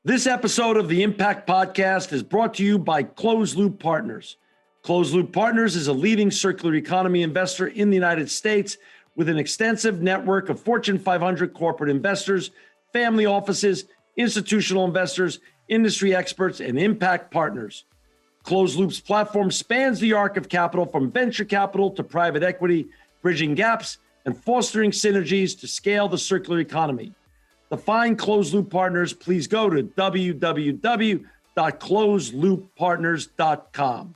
This episode of the Impact Podcast is brought to you by Closed Loop Partners. Closed Loop Partners is a leading circular economy investor in the United States with an extensive network of Fortune 500 corporate investors, family offices, institutional investors, industry experts, and impact partners. Closed Loop's platform spans the arc of capital from venture capital to private equity, bridging gaps and fostering synergies to scale the circular economy. To find Closed Loop Partners, please go to www.closedlooppartners.com.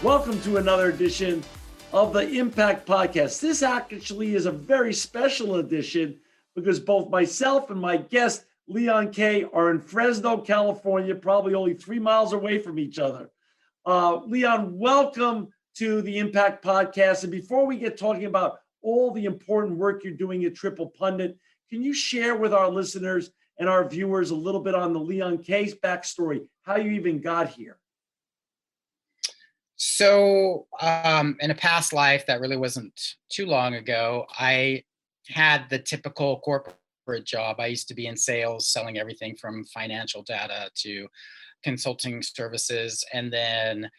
Welcome to another edition of the Impact Podcast. This actually is a very special edition because both myself and my guest, Kaye, are in Fresno, California, probably only 3 miles away from each other. Leon, welcome to the Impact Podcast. And before we get talking about all the important work you're doing at Triple Pundit, can you share with our listeners and our viewers a little bit on the Kaye's backstory, how you even got here? So in a past life that really wasn't too long ago, I had the typical corporate job. I used to be in sales, selling everything from financial data to consulting services. And then,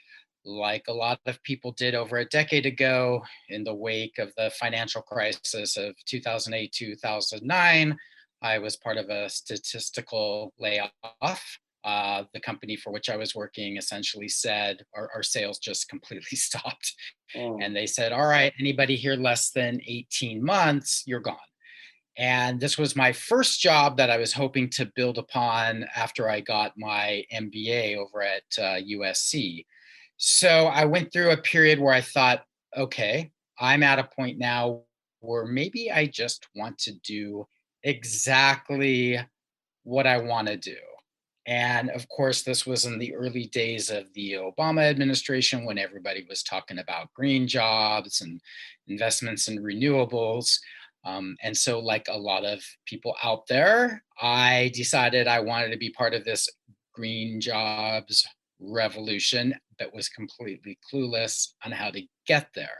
like a lot of people did over a decade ago, in the wake of the financial crisis of 2008, 2009, I was part of a statistical layoff. The company for which I was working essentially said our sales just completely stopped. And they said, all right, anybody here less than 18 months, you're gone. And this was my first job that I was hoping to build upon after I got my MBA over at USC. So I went through a period where I thought, okay, I'm at a point now where maybe I just want to do exactly what I want to do. And of course, this was in the early days of the Obama administration when everybody was talking about green jobs and investments in renewables. And so, like a lot of people out there, I decided I wanted to be part of this green jobs revolution, but was completely clueless on how to get there.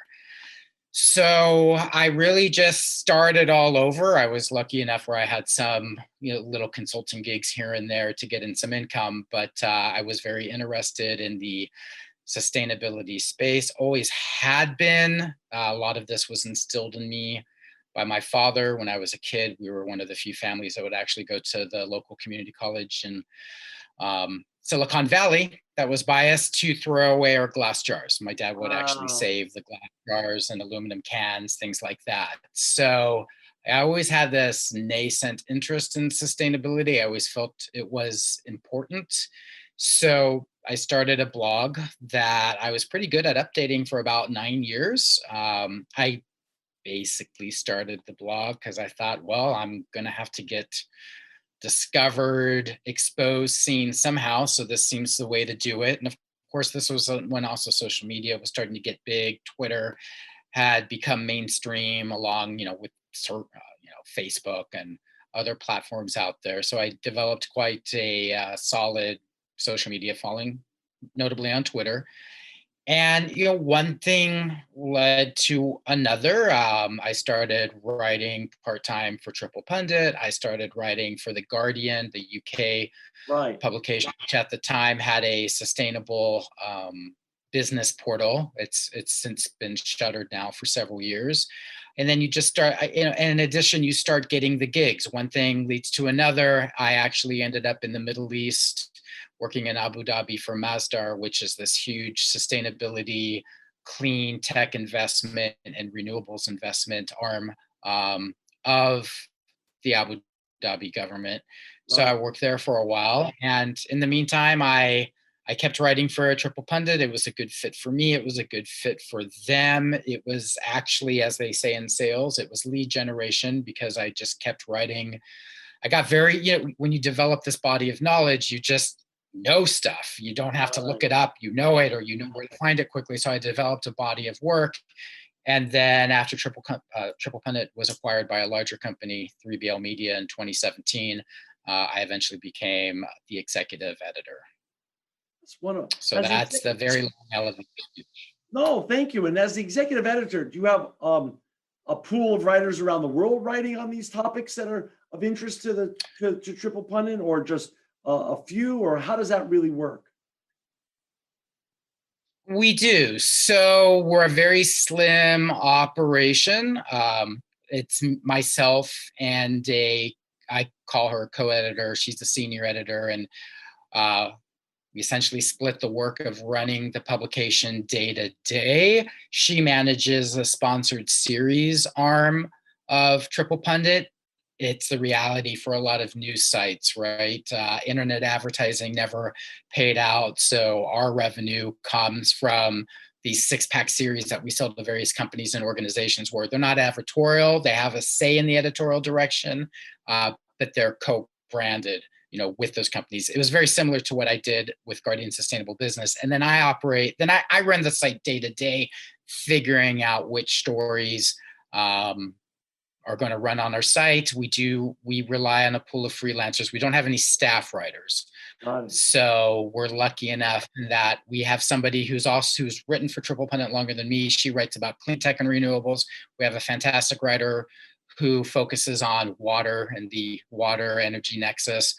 So I really just started all over. I was lucky enough where I had some, little consulting gigs here and there to get in some income, but I was very interested in the sustainability space, always had been. A lot of this was instilled in me by my father. When I was a kid, we were one of the few families that would actually go to the local community college in Silicon Valley that was biased to throw away our glass jars. My dad would actually save the glass jars and aluminum cans, things like that. So I always had this nascent interest in sustainability. I always felt it was important. So I started a blog that I was pretty good at updating for about 9 years. I basically started the blog because I thought, well, I'm going to have to get discovered, exposed, seen somehow. So this seems the way to do it. And of course, this was when also social media was starting to get big. Twitter had become mainstream along, with Facebook and other platforms out there. So I developed quite a solid social media following, notably on Twitter. And, one thing led to another. I started writing part-time for Triple Pundit. I started writing for The Guardian, the UK publication, which at the time had a sustainable business portal. It's since been shuttered now for several years. And then you just start, and in addition, you start getting the gigs. One thing leads to another. I actually ended up in the Middle East working in Abu Dhabi for Masdar, which is this huge sustainability, clean tech investment and renewables investment arm of the Abu Dhabi government. So I worked there for a while. And in the meantime, I kept writing for Triple Pundit. It was a good fit for me. It was a good fit for them. It was actually, as they say in sales, it was lead generation because I just kept writing. I got very, when you develop this body of knowledge, you just know stuff. You don't have to look it up. You know it, or you know where to find it quickly. So I developed a body of work. And then after Triple Pundit was acquired by a larger company, 3BL Media, in 2017, I eventually became the executive editor. That's one of, So as the that's the executive, very long elevator. no, thank you. And as the executive editor, do you have a pool of writers around the world writing on these topics that are of interest to to Triple Pundit, or just a few, or how does that really work? We do. So we're a very slim operation. It's myself and I call her co-editor. She's the senior editor, and we essentially split the work of running the publication day to day. She manages a sponsored series arm of Triple Pundit. It's the reality for a lot of news sites, right? Internet advertising never paid out. So our revenue comes from these 6-pack series that we sell to various companies and organizations where they're not advertorial. They have a say in the editorial direction, but they're co-branded, with those companies. It was very similar to what I did with Guardian Sustainable Business. And then I run the site day to day, figuring out which stories are going to run on our site. We rely on a pool of freelancers. We don't have any staff writers. So we're lucky enough that we have somebody who's written for Triple Pundit longer than me. She writes about clean tech and renewables. We have a fantastic writer who focuses on water and the water energy nexus.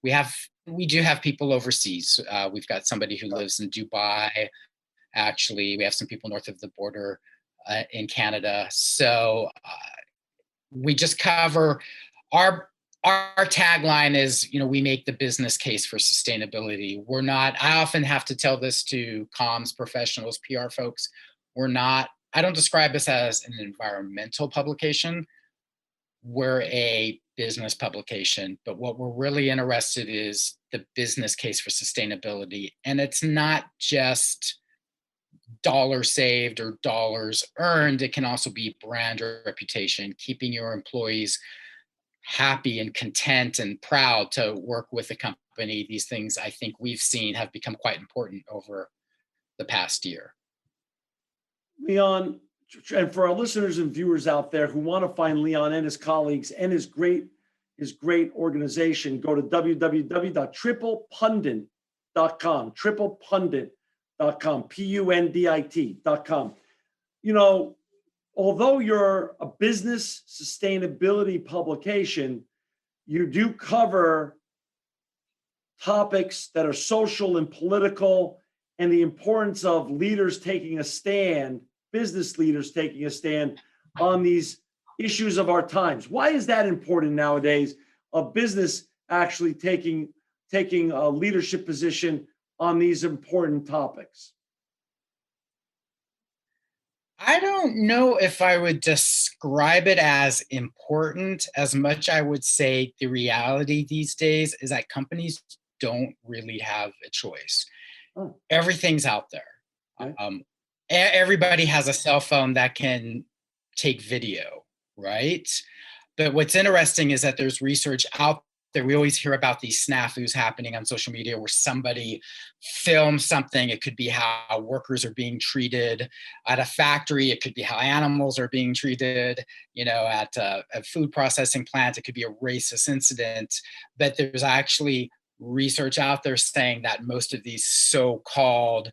We do have people overseas. We've got somebody who lives in Dubai. Actually, we have some people north of the border in Canada. So we just cover our tagline is, we make the business case for sustainability. I often have to tell this to comms professionals, PR folks. I don't describe this as an environmental publication. We're a business publication, but what we're really interested in is the business case for sustainability. And it's not just dollars saved or dollars earned. It can also be brand or reputation, keeping your employees happy and content and proud to work with the company. These things I think we've seen have become quite important over the past year. Leon, and for our listeners and viewers out there who want to find Leon and his colleagues and his great organization, go to www.triplepundit.com, triplepundit.com, pundit.com. Although you're a business sustainability publication, you do cover topics that are social and political, and the importance of leaders taking a stand, business leaders taking a stand on these issues of our times. Why is that important nowadays, of business actually taking a leadership position on these important topics? I don't know if I would describe it as important as much. I would say the reality these days is that companies don't really have a choice. Oh. Everything's out there. Okay. Everybody has a cell phone that can take video, right? But what's interesting is that there's research out there. We always hear about these snafus happening on social media where somebody films something. It could be how workers are being treated at a factory. It could be how animals are being treated, at a food processing plant. It could be a racist incident. But there's actually research out there saying that most of these so-called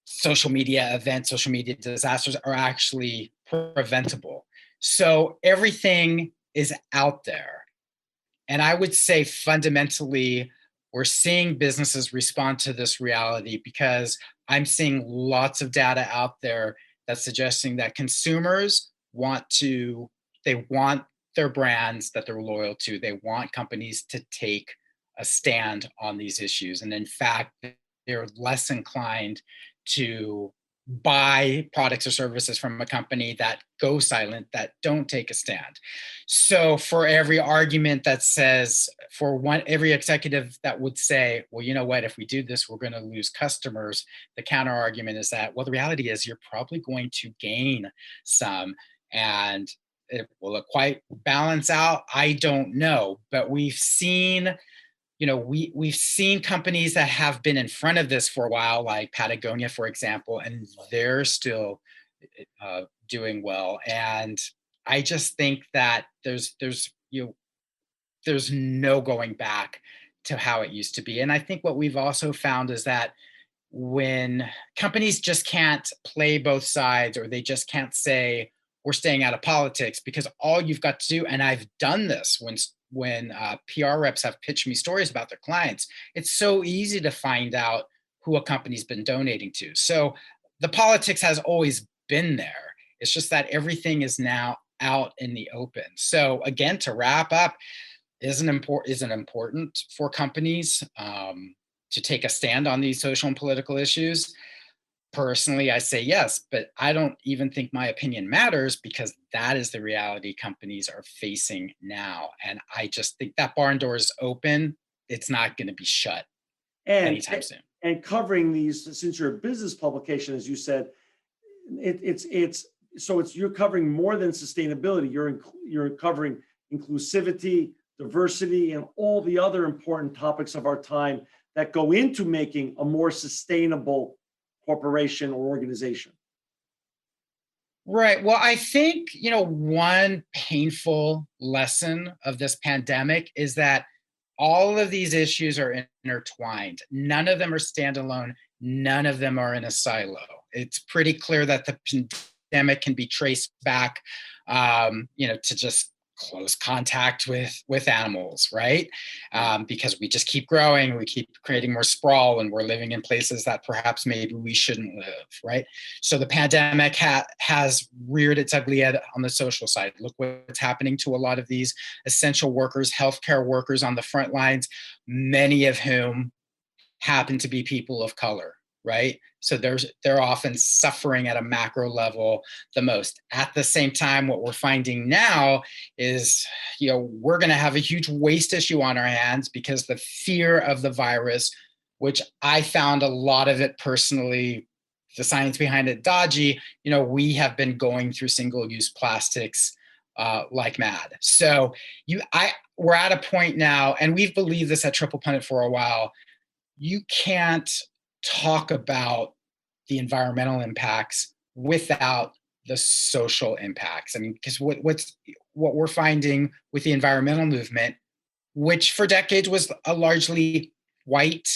social media events, social media disasters are actually preventable. So everything is out there. And I would say fundamentally, we're seeing businesses respond to this reality because I'm seeing lots of data out there that's suggesting that consumers want their brands that they're loyal to. They want companies to take a stand on these issues. And in fact, they're less inclined to buy products or services from a company that go silent, that don't take a stand. So for every argument that says, every executive that would say, well, you know what, if we do this, we're going to lose customers, the counter argument is that, well, the reality is you're probably going to gain some. And will it quite balance out? I don't know. But we've seen we've seen companies that have been in front of this for a while, like Patagonia, for example, and they're still doing well. And I just think that there's no going back to how it used to be. And I think what we've also found is that when companies just can't play both sides, or they just can't say we're staying out of politics, because all you've got to do, and I've done this when PR reps have pitched me stories about their clients, it's so easy to find out who a company's been donating to. So the politics has always been there. It's just that everything is now out in the open. So again, to wrap up, isn't important for companies to take a stand on these social and political issues? Personally, I say yes, but I don't even think my opinion matters, because that is the reality companies are facing now. And I just think that barn door is open. It's not going to be shut And anytime soon. and covering these, since you're a business publication, as you said, it's so it's you're covering more than sustainability. You're covering inclusivity, diversity, and all the other important topics of our time that go into making a more sustainable corporation or organization. Right. Well, I think, one painful lesson of this pandemic is that all of these issues are intertwined. None of them are standalone. None of them are in a silo. It's pretty clear that the pandemic can be traced back, to just close contact with animals, right? Because we just keep growing, we keep creating more sprawl, and we're living in places that perhaps maybe we shouldn't live, right? So the pandemic has reared its ugly head on the social side. Look what's happening to a lot of these essential workers, healthcare workers on the front lines, many of whom happen to be people of color, right? So they're often suffering at a macro level the most. At the same time, what we're finding now is, we're going to have a huge waste issue on our hands, because the fear of the virus, which I found a lot of it personally, the science behind it dodgy. We have been going through single-use plastics like mad. So we're at a point now, and we've believed this at Triple Pundit for a while. You can't talk about the environmental impacts without the social impacts. I mean, because what we're finding with the environmental movement, which for decades was a largely white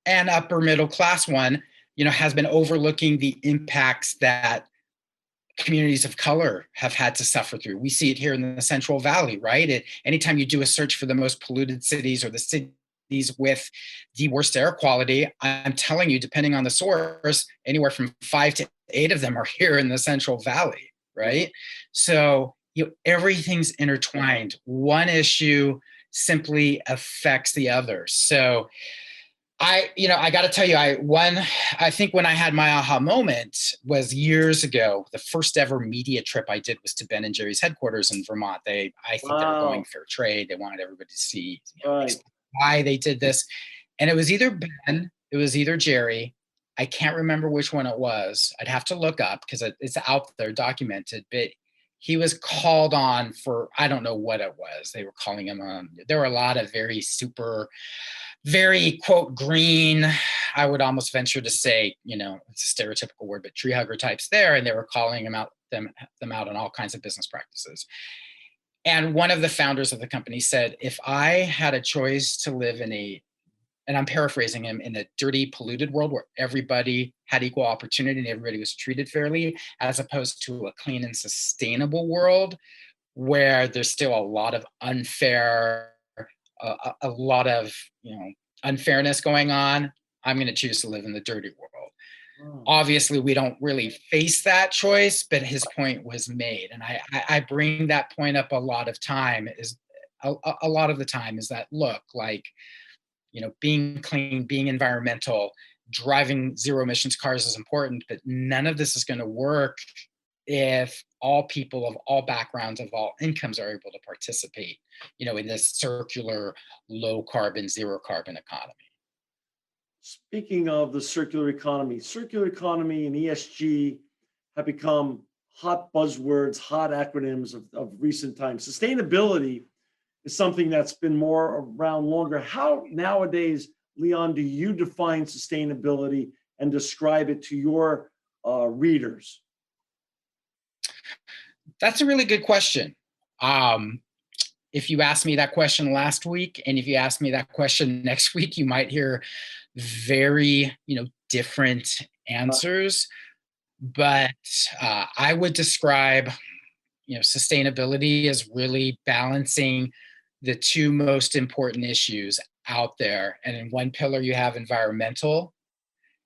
and upper middle class one, has been overlooking the impacts that communities of color have had to suffer through. We see it here in the Central Valley, right? Anytime you do a search for the most polluted cities, or the cities with the worst air quality, I'm telling you, depending on the source, anywhere from 5 to 8 of them are here in the Central Valley, right? So everything's intertwined. One issue simply affects the other. So I got to tell you, I think when I had my aha moment was years ago. The first ever media trip I did was to Ben and Jerry's headquarters in Vermont. I think they were going fair trade. They wanted everybody to see why they did this. And it was either Ben, it was either Jerry. I can't remember which one it was. I'd have to look up, because it's out there documented, but he was called on for, I don't know what it was. They were calling him on. There were a lot of very quote green, I would almost venture to say, it's a stereotypical word, but tree hugger types there. And they were calling them out on all kinds of business practices. And one of the founders of the company said, if I had a choice to live and I'm paraphrasing him, in a dirty, polluted world where everybody had equal opportunity and everybody was treated fairly, as opposed to a clean and sustainable world where there's still a lot of a lot of unfairness going on, I'm going to choose to live in the dirty world. Obviously, we don't really face that choice, but his point was made. And I bring that point up a lot of time, is a lot of the time is that, look, like, being clean, being environmental, driving zero emissions cars is important, but none of this is going to work if all people of all backgrounds, of all incomes, are able to participate, in this circular, low carbon, zero carbon economy. Speaking of the circular economy and ESG have become hot buzzwords, hot acronyms of recent times. Sustainability is something that's been more around longer. How nowadays, Leon, do you define sustainability and describe it to your readers? That's a really good question. if you asked me that question last week, and if you ask me that question next week, you might hear very, different answers. But I would describe, sustainability as really balancing the two most important issues out there. And in one pillar, you have environmental,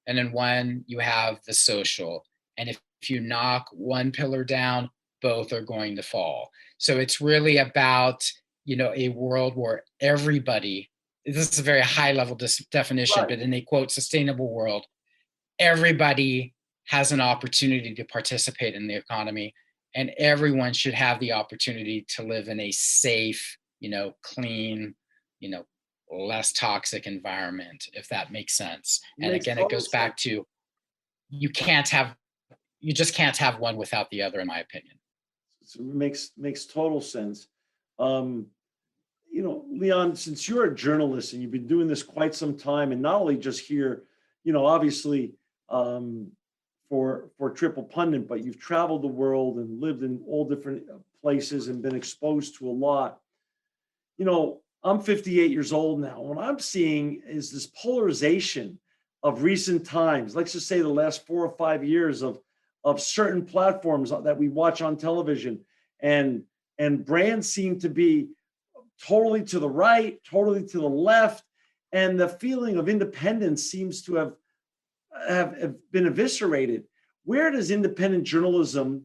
and in one, you have the social. And if you knock one pillar down, both are going to fall. So it's really about, a world where everybody, this is a very high level definition, Right. but in a quote, sustainable world, everybody has an opportunity to participate in the economy, and everyone should have the opportunity to live in a safe, clean, you know, less toxic environment, if that makes sense. And Makes again, it total goes sense. back to you can't have, you just can't have one without the other, in my opinion. So it makes total sense. Um, Leon, since you're a journalist and you've been doing this quite some time, and not only just here, obviously um, for Triple Pundit, but you've traveled the world and lived in all different places and been exposed to a lot. I'm 58 years old now. What I'm seeing is this polarization of recent times. Let's just say the last 4 or 5 years of certain platforms that we watch on television, and brands seem to be totally to the right, totally to the left, and the feeling of independence seems to have been eviscerated. Where does independent journalism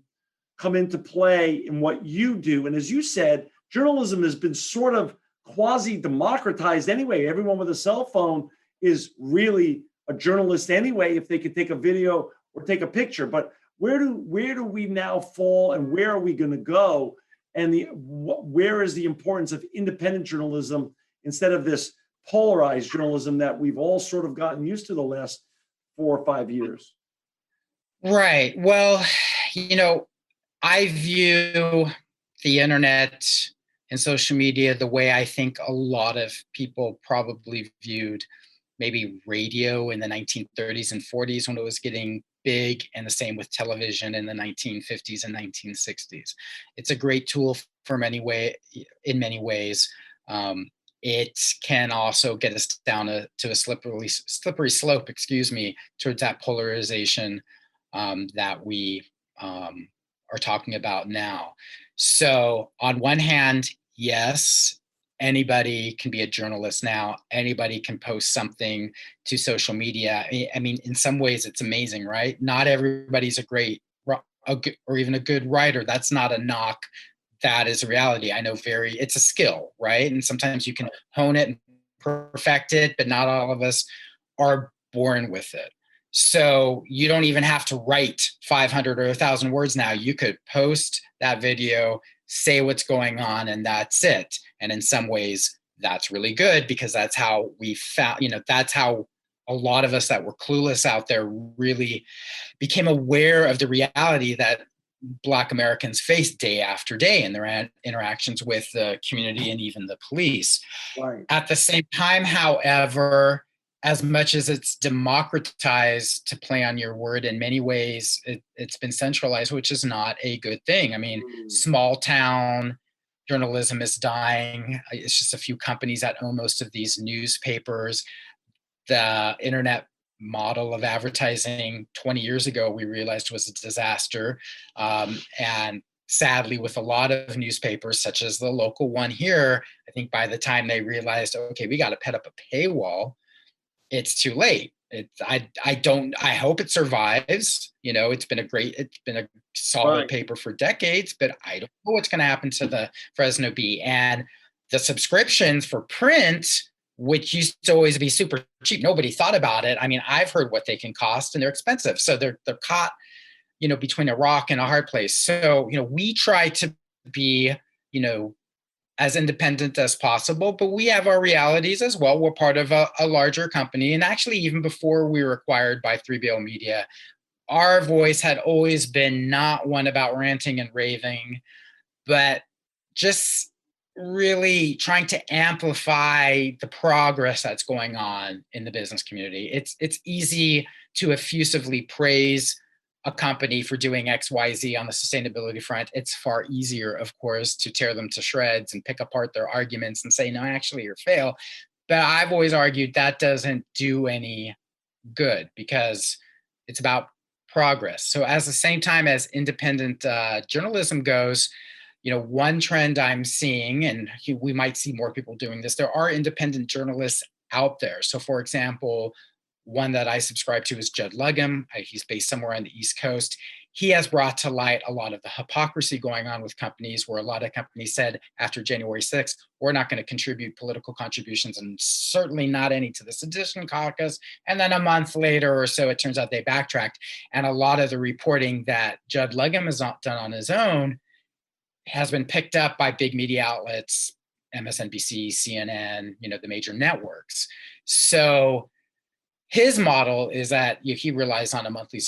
come into play in what you do? And as you said, journalism has been sort of quasi democratized anyway. Everyone with a cell phone is really a journalist anyway, if they could take a video or take a picture. But where do we now fall, and where are we going to go? And where is the importance of independent journalism instead of this polarized journalism that we've all sort of gotten used to the last 4 or 5 years? Right. Well, I view the internet and social media the way I think a lot of people probably viewed maybe radio in the 1930s and 40s when it was getting big, and the same with television in the 1950s and 1960s. It's a great tool for in many ways. It can also get us down to a slippery slope, towards that polarization that we are talking about now. So, on one hand, yes, anybody can be a journalist now. Anybody can post something to social media. I mean, in some ways, it's amazing, right? Not everybody's or even a good writer. That's not a knock. That is a reality. I know it's a skill, right? And sometimes you can hone it and perfect it, but not all of us are born with it. So you don't even have to write 500 or 1,000 words now. You could post that video, say what's going on, and that's it. And in some ways, that's really good, because that's how we found, that's how a lot of us that were clueless out there really became aware of the reality that Black Americans face day after day in their interactions with the community and even the police. Right. At the same time, however, as much as it's democratized, to play on your word, in many ways, it's been centralized, which is not a good thing. I mean, small town journalism is dying. It's just a few companies that own most of these newspapers. The internet model of advertising 20 years ago, we realized, was a disaster. And sadly, with a lot of newspapers, such as the local one here, I think by the time they realized, okay, we got to put up a paywall, it's too late. I hope it survives. It's been a solid Right. paper for decades, but I don't know what's going to happen to the Fresno Bee. And the subscriptions for print, which used to always be super cheap, nobody thought about it. I mean, I've heard what they can cost, and they're expensive. So they're caught, between a rock and a hard place. So, we try to be, as independent as possible, but we have our realities as well. We're part of a larger company. And actually, even before we were acquired by 3BL Media, our voice had always been not one about ranting and raving, but just really trying to amplify the progress that's going on in the business community. It's easy to effusively praise a company for doing XYZ on the sustainability front, it's far easier, of course, to tear them to shreds and pick apart their arguments and say, no, actually, you're fail. But I've always argued that doesn't do any good because it's about progress. So, as the same time as independent journalism goes, one trend I'm seeing, and we might see more people doing this, there are independent journalists out there. So, for example, one that I subscribe to is Judd Lugham. He's based somewhere on the East Coast. He has brought to light a lot of the hypocrisy going on with companies, where a lot of companies said after January 6th, we're not going to contribute political contributions, and certainly not any to the Sedition Caucus. And then a month later or so, it turns out they backtracked. And a lot of the reporting that Judd Lugham has done on his own has been picked up by big media outlets, MSNBC, CNN, the major networks. So his model is that he relies on a monthly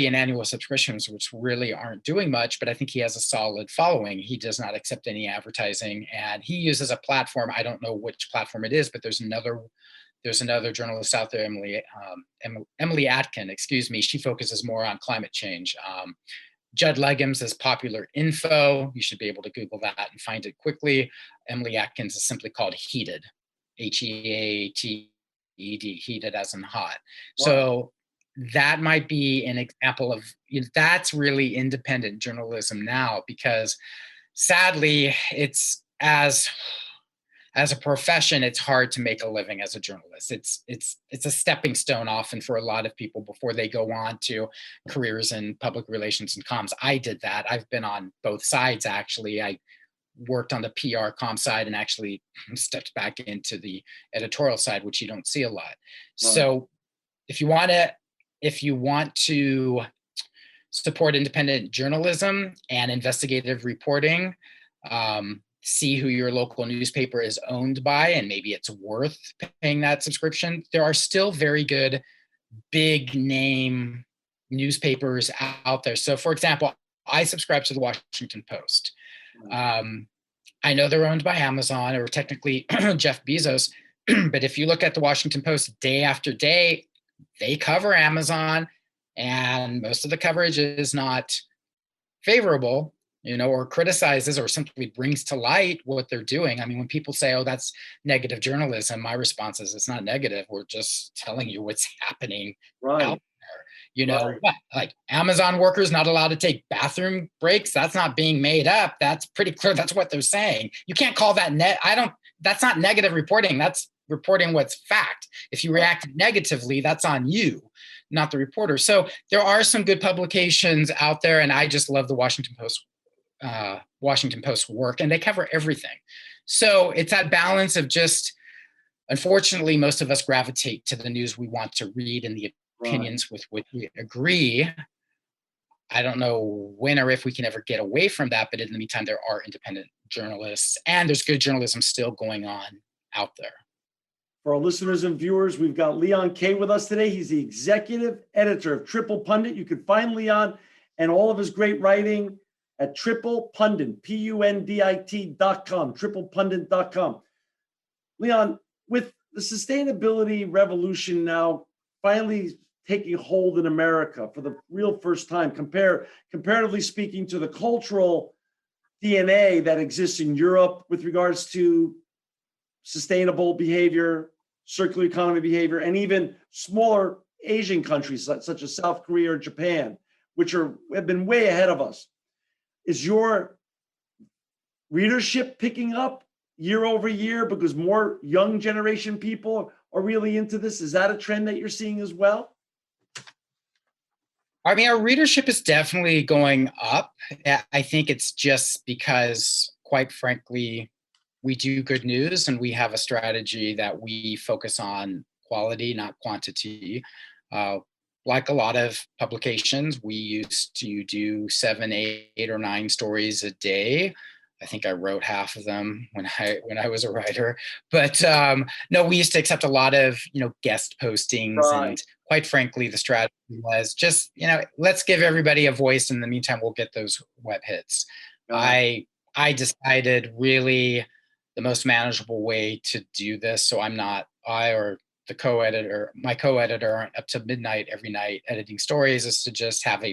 and annual subscriptions, which really aren't doing much, but I think he has a solid following. He does not accept any advertising, and he uses a platform. I don't know which platform it is, but there's another journalist out there, Emily Atkin, excuse me. She focuses more on climate change. Judd Legham's is Popular Info. You should be able to Google that and find it quickly. Emily Atkins is simply called Heated, Heated, heated as in hot. Wow. So that might be an example of, that's really independent journalism now, because sadly, it's as a profession, it's hard to make a living as a journalist. It's a stepping stone often for a lot of people before they go on to careers in public relations and comms. I did that. I've been on both sides, actually. I worked on the PR comm side and actually stepped back into the editorial side, which you don't see a lot. Right. So if you want to support independent journalism and investigative reporting, see who your local newspaper is owned by, and maybe it's worth paying that subscription. There are still very good big name newspapers out there. So for example, I subscribe to the Washington Post. I know they're owned by Amazon, or technically Jeff Bezos, but if you look at the Washington Post day after day, they cover Amazon, and most of the coverage is not favorable, or criticizes or simply brings to light what they're doing. I mean, when people say, oh, that's negative journalism, my response is, it's not negative. We're just telling you what's happening out there. Right. Like Amazon workers not allowed to take bathroom breaks. That's not being made up. That's pretty clear. That's what they're saying. You can't call that that's not negative reporting. That's reporting what's fact. If you react negatively, that's on you, not the reporter. So there are some good publications out there, and I just love the Washington Post work, and they cover everything. So it's that balance of just, unfortunately, most of us gravitate to the news we want to read and the opinions with which we agree. I don't know when or if we can ever get away from that, but in the meantime, there are independent journalists, and there's good journalism still going on out there. For our listeners and viewers, we've got Leon Kaye with us today. He's the executive editor of Triple Pundit. You can find Leon and all of his great writing at Triple Pundit, PUNDIT.com, triplepundit.com. Leon, with the sustainability revolution now finally taking hold in America for the real first time, comparatively speaking to the cultural DNA that exists in Europe with regards to sustainable behavior, circular economy behavior, and even smaller Asian countries such as South Korea or Japan, which have been way ahead of us. Is your readership picking up year over year because more young generation people are really into this? Is that a trend that you're seeing as well? I mean, our readership is definitely going up. I think it's just because, quite frankly, we do good news, and we have a strategy that we focus on quality, not quantity. Like a lot of publications, we used to do 7, 8, or 9 stories a day. I think I wrote half of them when I was a writer. But no, we used to accept a lot of guest postings, right. And quite frankly, the strategy was just let's give everybody a voice. In the meantime, we'll get those web hits. Right. I decided really the most manageable way to do this, so I or my co-editor aren't up to midnight every night editing stories, is to just have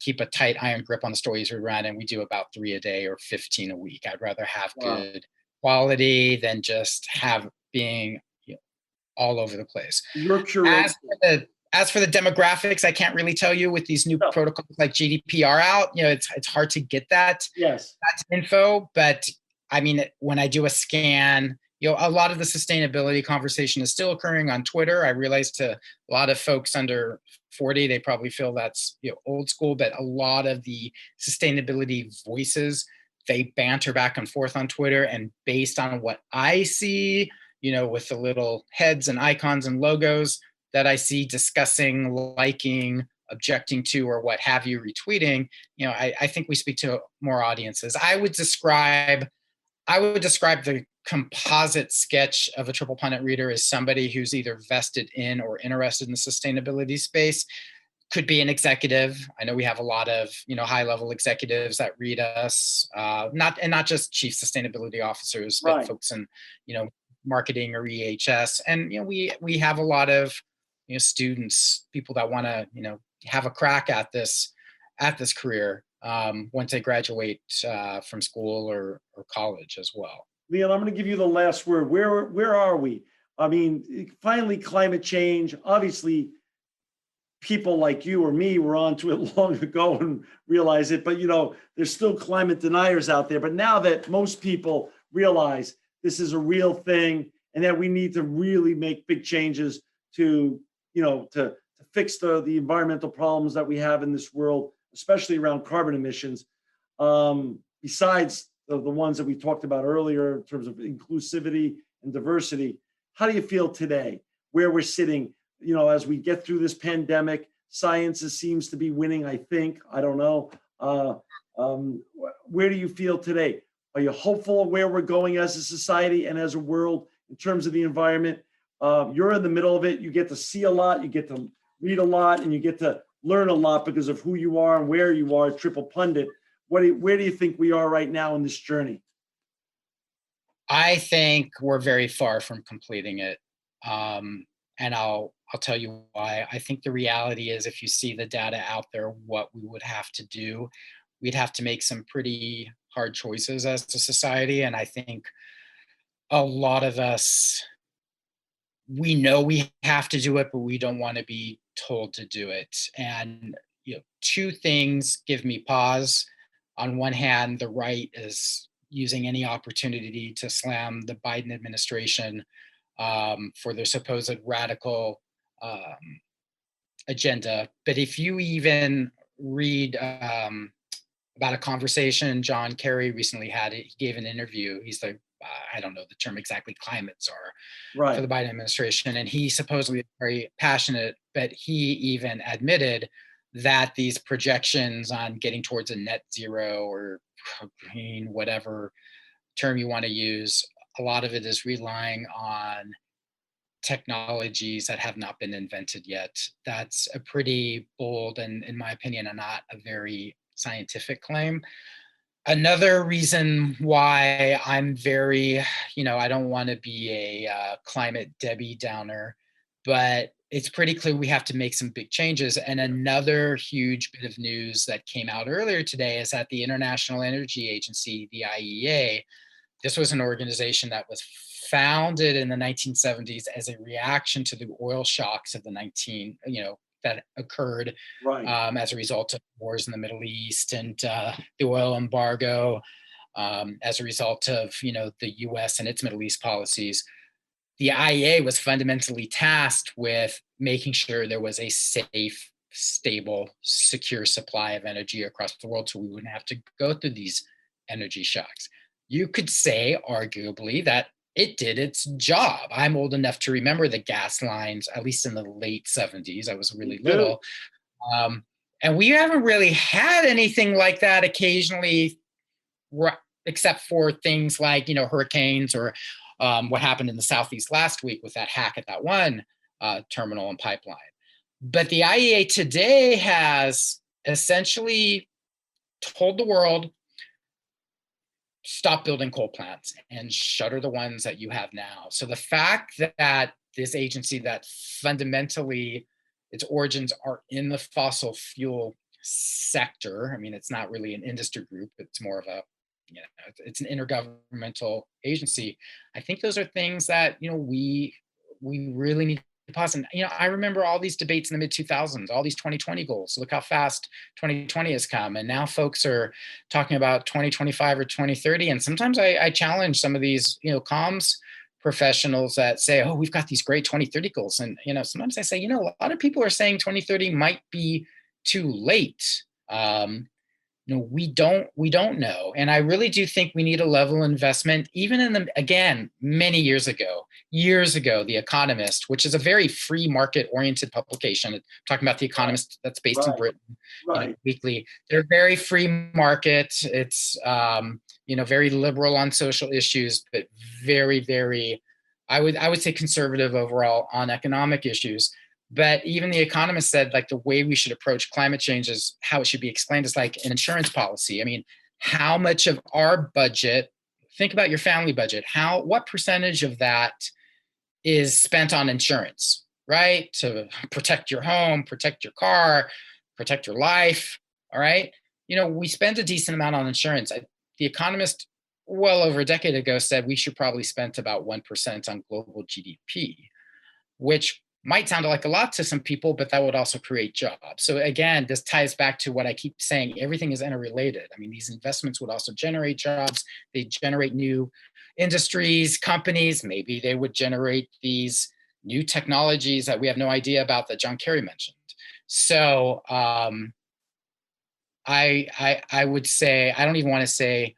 keep a tight iron grip on the stories we run, and we do about 3 a day or 15 a week. I'd rather have Wow. good quality than just have being all over the place. Your curation. As for the demographics, I can't really tell you with these new protocols like GDPR out. It's hard to get that info. But I mean, when I do a scan, a lot of the sustainability conversation is still occurring on Twitter. I realize to a lot of folks under 40, they probably feel that's old school, but a lot of the sustainability voices, they banter back and forth on Twitter, and based on what I see, with the little heads and icons and logos that I see discussing, liking, objecting to, or what have you, retweeting, I think we speak to more audiences. I would describe the composite sketch of a triple pundit reader as somebody who's either vested in or interested in the sustainability space. Could be an executive. I know we have a lot of high-level executives that read us, not just chief sustainability officers, but folks in marketing or EHS, and we have a lot of students, people that want to have a crack at this career once they graduate from school or college as well. Leon, I'm going to give you the last word. Where are we? I mean, finally, climate change. Obviously, people like you or me were onto it long ago and realize it, but there's still climate deniers out there. But now that most people realize this is a real thing and that we need to really make big changes to fix the environmental problems that we have in this world, especially around carbon emissions, besides the ones that we talked about earlier in terms of inclusivity and diversity. How do you feel today, where we're sitting, as we get through this pandemic? Science seems to be winning, I think. I don't know. Where do you feel today? Are you hopeful of where we're going as a society and as a world in terms of the environment? You're in the middle of it. You get to see a lot, you get to read a lot, and you get to learn a lot because of who you are and where you are, Triple Pundit. Where do you think we are right now in this journey? I think we're very far from completing it. And I'll tell you why. I think the reality is, if you see the data out there, what we would have to do, we'd have to make some pretty hard choices as a society. And I think a lot of us, we know we have to do it, but we don't want to be told to do it. And two things give me pause. On one hand, the right is using any opportunity to slam the Biden administration for their supposed radical agenda. But if you even read about a conversation John Kerry recently had, he gave an interview. He's the I don't know the term exactly, climate czar for the Biden administration, and he supposedly is very passionate, but he even admitted that these projections on getting towards a net zero or green, whatever term you want to use, a lot of it is relying on technologies that have not been invented yet. That's a pretty bold and, in my opinion, not a very scientific claim. Another reason why I'm very, I don't want to be a climate Debbie Downer, but it's pretty clear we have to make some big changes. And another huge bit of news that came out earlier today is that the International Energy Agency, the IEA, this was an organization that was founded in the 1970s as a reaction to the oil shocks of that occurred as a result of wars in the Middle East and the oil embargo, as a result of the U.S. and its Middle East policies. The IEA was fundamentally tasked with making sure there was a safe, stable, secure supply of energy across the world, so we wouldn't have to go through these energy shocks. You could say, arguably, that it did its job. I'm old enough to remember the gas lines, at least in the late 70s. I was really little. And we haven't really had anything like that occasionally, except for things like, hurricanes or what happened in the Southeast last week with that hack at that one terminal and pipeline. But the IEA today has essentially told the world, stop building coal plants and shutter the ones that you have now. So the fact that this agency that fundamentally its origins are in the fossil fuel sector. I mean, it's not really an industry group, it's more of a, it's an intergovernmental agency. I think those are things that, we really need to pause. And, I remember all these debates in the mid 2000s, all these 2020 goals. Look how fast 2020 has come. And now folks are talking about 2025 or 2030. And sometimes I challenge some of these, comms professionals that say, oh, we've got these great 2030 goals. And, sometimes I say, a lot of people are saying 2030 might be too late. We don't know. And I really do think we need a level of investment, even again, many years ago, The Economist, which is a very free market oriented publication, talking about The Economist that's based in Britain, weekly. They're very free market. It's, very liberal on social issues, but very, very, I would say conservative overall on economic issues. But even The Economist said, like, the way we should approach climate change is how it should be explained is like an insurance policy. I mean, how much of our budget, think about your family budget, what percentage of that is spent on insurance, right? To protect your home, protect your car, protect your life, all right? We spend a decent amount on insurance. The Economist, well over a decade ago, said we should probably spend about 1% on global GDP, which might sound like a lot to some people, but that would also create jobs. So again, this ties back to what I keep saying, everything is interrelated. I mean, these investments would also generate jobs. They generate new industries, companies. Maybe they would generate these new technologies that we have no idea about that John Kerry mentioned. So I would say, I don't even want to say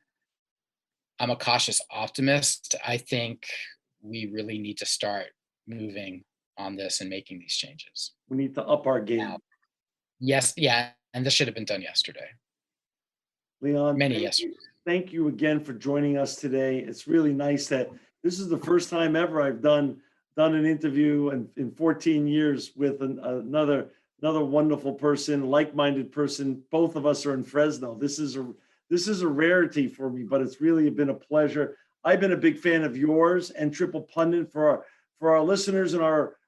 I'm a cautious optimist. I think we really need to start moving on this and making these changes. We need to up our game. Now, yes, yeah, and this should have been done yesterday. Leon, thank you again for joining us today. It's really nice that this is the first time ever I've done an interview in 14 years with another wonderful person, like-minded person. Both of us are in Fresno. This is a rarity for me, but it's really been a pleasure. I've been a big fan of yours and Triple Pundit. For our listeners and our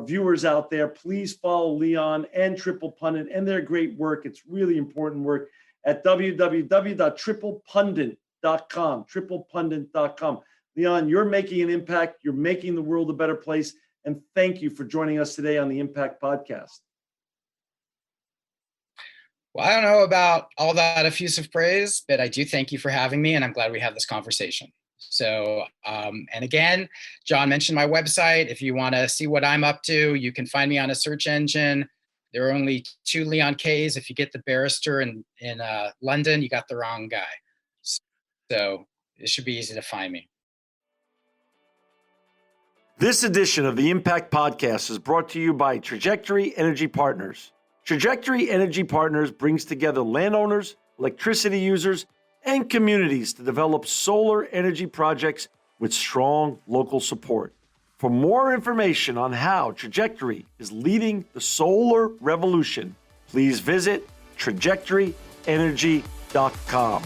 viewers out there, please follow Leon and Triple Pundit and their great work. It's really important work at www.triplepundit.com, triplepundit.com. Leon, you're making an impact. You're making the world a better place. And thank you for joining us today on the Impact Podcast. Well, I don't know about all that effusive praise, but I do thank you for having me, and I'm glad we had this conversation. So, and again, John mentioned my website. If you want to see what I'm up to, you can find me on a search engine. There are only 2 Leon Kays. If you get the barrister in London, you got the wrong guy. So it should be easy to find me. This edition of the Impact Podcast is brought to you by Trajectory Energy Partners. Trajectory Energy Partners brings together landowners, electricity users, and communities to develop solar energy projects with strong local support. For more information on how Trajectory is leading the solar revolution, please visit trajectoryenergy.com.